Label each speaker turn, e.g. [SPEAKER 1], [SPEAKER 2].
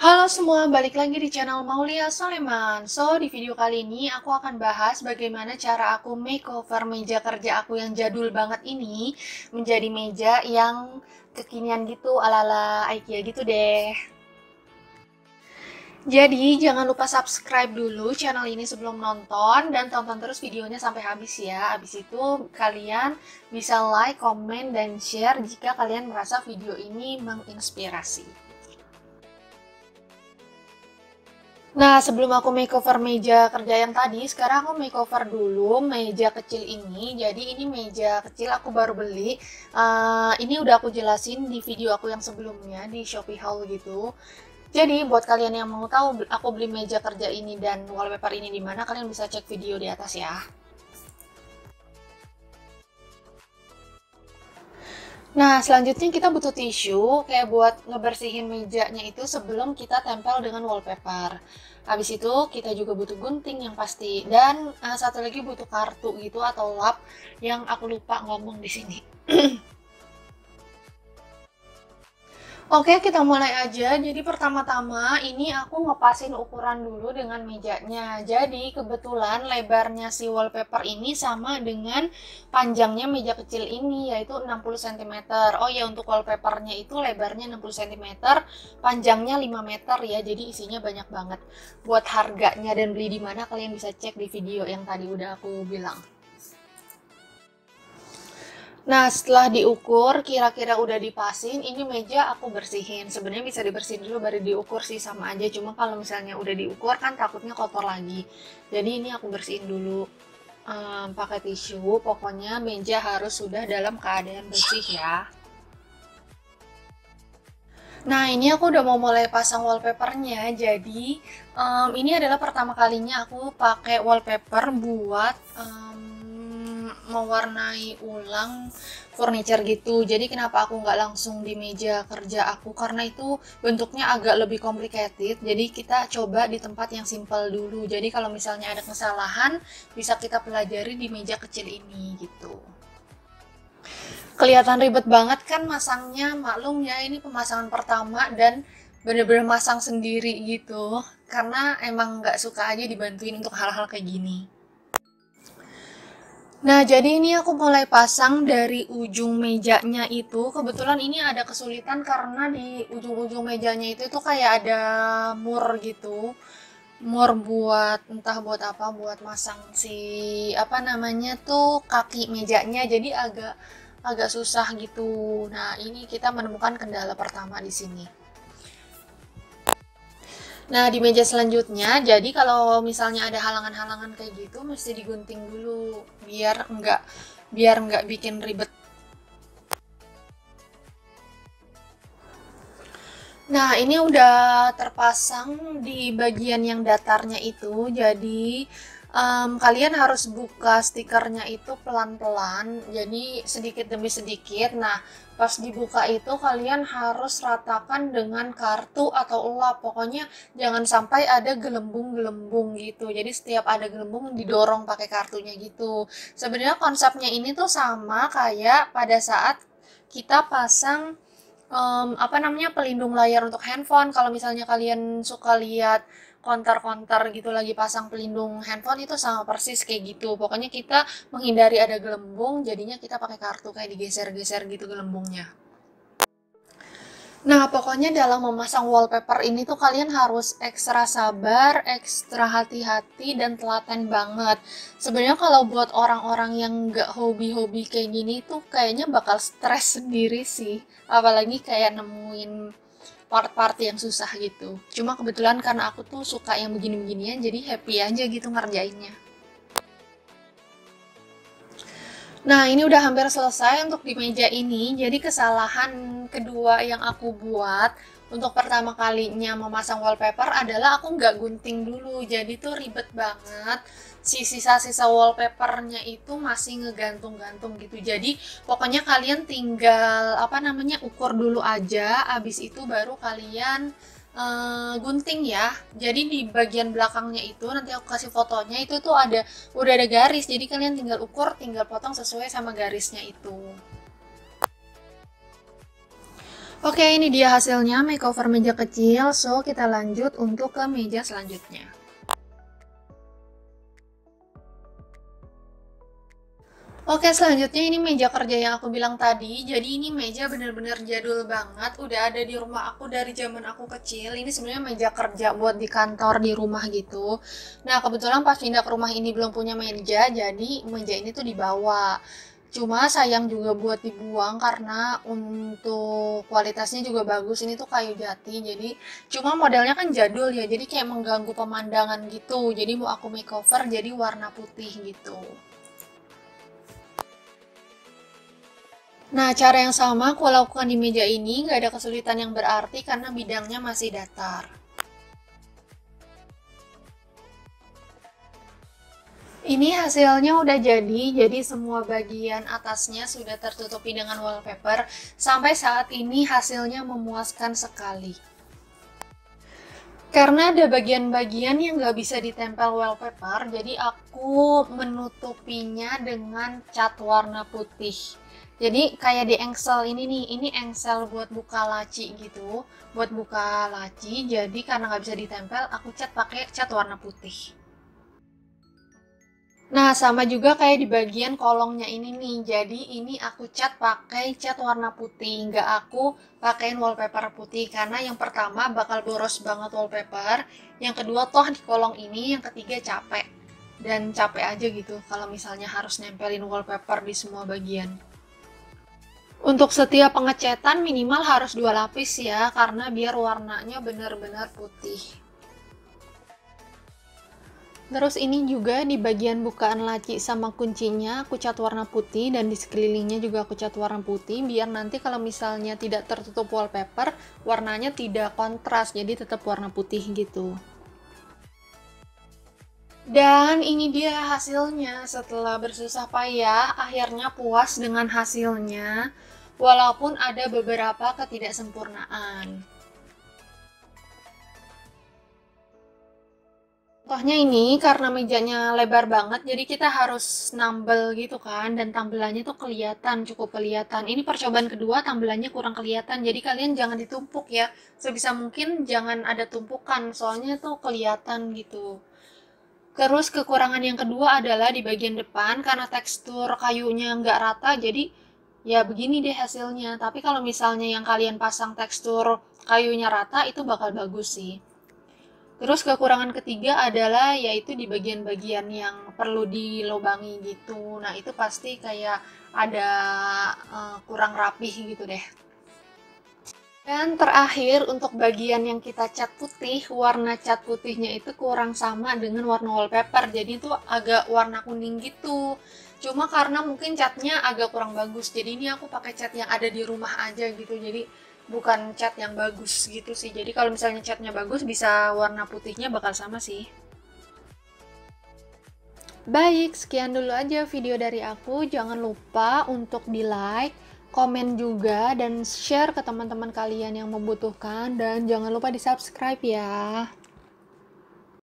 [SPEAKER 1] Halo semua, balik lagi di channel Maulia Soleman. So, di video kali ini aku akan bahas bagaimana cara aku makeover meja kerja aku yang jadul banget ini menjadi meja yang kekinian gitu, ala-ala IKEA gitu deh. Jadi, jangan lupa subscribe dulu channel ini sebelum nonton dan tonton terus videonya sampai habis ya. Habis itu kalian bisa like, komen, dan share jika kalian merasa video ini menginspirasi. Nah, sebelum aku makeover meja kerja yang tadi, sekarang aku makeover dulu meja kecil ini. Jadi ini meja kecil aku baru beli. Ini udah aku jelasin di video aku yang sebelumnya di Shopee Haul gitu. Jadi buat kalian yang mau tahu aku beli meja kerja ini dan wallpaper ini di mana, kalian bisa cek video di atas ya. Nah, selanjutnya kita butuh tisu kayak buat ngebersihin mejanya itu sebelum kita tempel dengan wallpaper. Habis itu kita juga butuh gunting yang pasti dan satu lagi butuh kartu gitu atau lap yang aku lupa ngomong di sini. Oke, kita mulai aja. Jadi pertama-tama ini aku ngepasin ukuran dulu dengan mejanya. Jadi kebetulan lebarnya si wallpaper ini sama dengan panjangnya meja kecil ini, yaitu 60 cm. Oh ya, untuk wallpapernya itu lebarnya 60 cm, panjangnya 5 meter ya. Jadi isinya banyak banget. Buat harganya dan beli di mana kalian bisa cek di video yang tadi udah aku bilang. Nah, setelah diukur, kira-kira udah dipasin, ini meja aku bersihin. Sebenarnya bisa dibersihin dulu baru diukur sih, sama aja. Cuma kalau misalnya udah diukur kan takutnya kotor lagi. Jadi ini aku bersihin dulu pakai tisu. Pokoknya meja harus sudah dalam keadaan bersih ya. Nah, ini aku udah mau mulai pasang wallpapernya. Jadi, ini adalah pertama kalinya aku pakai wallpaper buat mewarnai ulang furniture gitu. Jadi kenapa aku nggak langsung di meja kerja aku? Karena itu bentuknya agak lebih complicated. Jadi kita coba di tempat yang simple dulu. Jadi kalau misalnya ada kesalahan, bisa kita pelajari di meja kecil ini gitu. Kelihatan ribet banget kan masangnya, maklum ya ini pemasangan pertama dan bener-bener masang sendiri gitu. Karena emang nggak suka aja dibantuin untuk hal-hal kayak gini. Nah, jadi ini aku mulai pasang dari ujung mejanya itu. Kebetulan ini ada kesulitan karena di ujung-ujung mejanya itu tuh kayak ada mur gitu. Mur buat entah buat apa, buat masang si apa namanya tuh kaki mejanya. Jadi agak agak susah gitu. Nah, ini kita menemukan kendala pertama di sini. Nah, di meja selanjutnya, jadi kalau misalnya ada halangan-halangan kayak gitu, mesti digunting dulu biar nggak bikin ribet. Nah, ini udah terpasang di bagian yang datarnya itu, jadi kalian harus buka stikernya itu pelan-pelan, jadi sedikit demi sedikit. Nah, pas dibuka itu kalian harus ratakan dengan kartu atau lap, pokoknya jangan sampai ada gelembung-gelembung gitu. Jadi setiap ada gelembung didorong pakai kartunya gitu. Sebenarnya konsepnya ini tuh sama kayak pada saat kita pasang apa namanya pelindung layar untuk handphone. Kalau misalnya kalian suka lihat konter-konter gitu lagi pasang pelindung handphone itu sama persis kayak gitu. Pokoknya kita menghindari ada gelembung, jadinya kita pakai kartu kayak digeser-geser gitu gelembungnya. Nah, pokoknya dalam memasang wallpaper ini tuh kalian harus ekstra sabar, ekstra hati-hati, dan telaten banget. Sebenarnya kalau buat orang-orang yang nggak hobi-hobi kayak gini tuh kayaknya bakal stres sendiri sih. Apalagi kayak nemuin part-part yang susah gitu. Cuma kebetulan karena aku tuh suka yang begini-beginian, jadi happy aja gitu ngerjainnya. Nah, ini udah hampir selesai untuk di meja ini. Jadi kesalahan kedua yang aku buat untuk pertama kalinya memasang wallpaper adalah aku nggak gunting dulu. Jadi tuh ribet banget. Si sisa-sisa wallpapernya itu masih ngegantung-gantung gitu. Jadi pokoknya kalian tinggal apa namanya ukur dulu aja. Abis itu baru kalian gunting ya. Jadi di bagian belakangnya itu nanti aku kasih fotonya itu tuh udah ada garis. Jadi kalian tinggal ukur, tinggal potong sesuai sama garisnya itu. Oke, ini dia hasilnya makeover meja kecil. So, kita lanjut untuk ke meja selanjutnya. Oke, selanjutnya ini meja kerja yang aku bilang tadi. Jadi ini meja bener-bener jadul banget. Udah ada di rumah aku dari zaman aku kecil. Ini sebenarnya meja kerja buat di kantor, di rumah gitu. Nah, kebetulan pas pindah ke rumah ini belum punya meja, jadi meja ini tuh dibawa. Cuma sayang juga buat dibuang karena untuk kualitasnya juga bagus. Ini tuh kayu jati. Jadi cuma modelnya kan jadul ya. Jadi kayak mengganggu pemandangan gitu. Jadi mau aku makeover jadi warna putih gitu. Nah, cara yang sama aku lakukan di meja ini, nggak ada kesulitan yang berarti karena bidangnya masih datar. Ini hasilnya udah jadi semua bagian atasnya sudah tertutupi dengan wallpaper. Sampai saat ini hasilnya memuaskan sekali. Karena ada bagian-bagian yang nggak bisa ditempel wallpaper, jadi aku menutupinya dengan cat warna putih. Jadi kayak di engsel ini nih, ini engsel buat buka laci gitu, buat buka laci. Jadi karena nggak bisa ditempel, aku cat pakai cat warna putih. Nah, sama juga kayak di bagian kolongnya ini nih. Jadi ini aku cat pakai cat warna putih, nggak aku pakein wallpaper putih karena yang pertama bakal boros banget wallpaper, yang kedua toh di kolong ini, yang ketiga capek. Dan capek aja gitu kalau misalnya harus nempelin wallpaper di semua bagian. Untuk setiap pengecetan minimal harus 2 lapis ya, karena biar warnanya benar-benar putih. Terus ini juga di bagian bukaan laci sama kuncinya aku cat warna putih dan di sekelilingnya juga aku cat warna putih biar nanti kalau misalnya tidak tertutup wallpaper warnanya tidak kontras jadi tetap warna putih gitu. Dan ini dia hasilnya setelah bersusah payah akhirnya puas dengan hasilnya walaupun ada beberapa ketidaksempurnaan. Contohnya ini karena mejanya lebar banget, jadi kita harus nambel gitu kan, dan tambelannya tuh kelihatan, cukup kelihatan. Ini percobaan kedua, tambelannya kurang kelihatan, jadi kalian jangan ditumpuk ya. Sebisa mungkin jangan ada tumpukan, soalnya tuh kelihatan gitu. Terus kekurangan yang kedua adalah di bagian depan, karena tekstur kayunya nggak rata, jadi ya begini deh hasilnya. Tapi kalau misalnya yang kalian pasang tekstur kayunya rata, itu bakal bagus sih. Terus kekurangan ketiga adalah yaitu di bagian-bagian yang perlu dilobangi gitu. Nah, itu pasti kayak ada kurang rapih gitu deh. Dan terakhir untuk bagian yang kita cat putih, warna cat putihnya itu kurang sama dengan warna wallpaper. Jadi itu agak warna kuning gitu. Cuma karena mungkin catnya agak kurang bagus. Jadi ini aku pakai cat yang ada di rumah aja gitu. Jadi bukan cat yang bagus gitu sih. Jadi kalau misalnya catnya bagus bisa warna putihnya bakal sama sih. Baik, sekian dulu aja video dari aku. Jangan lupa untuk di-like, komen juga, dan share ke teman-teman kalian yang membutuhkan. Dan jangan lupa di-subscribe ya.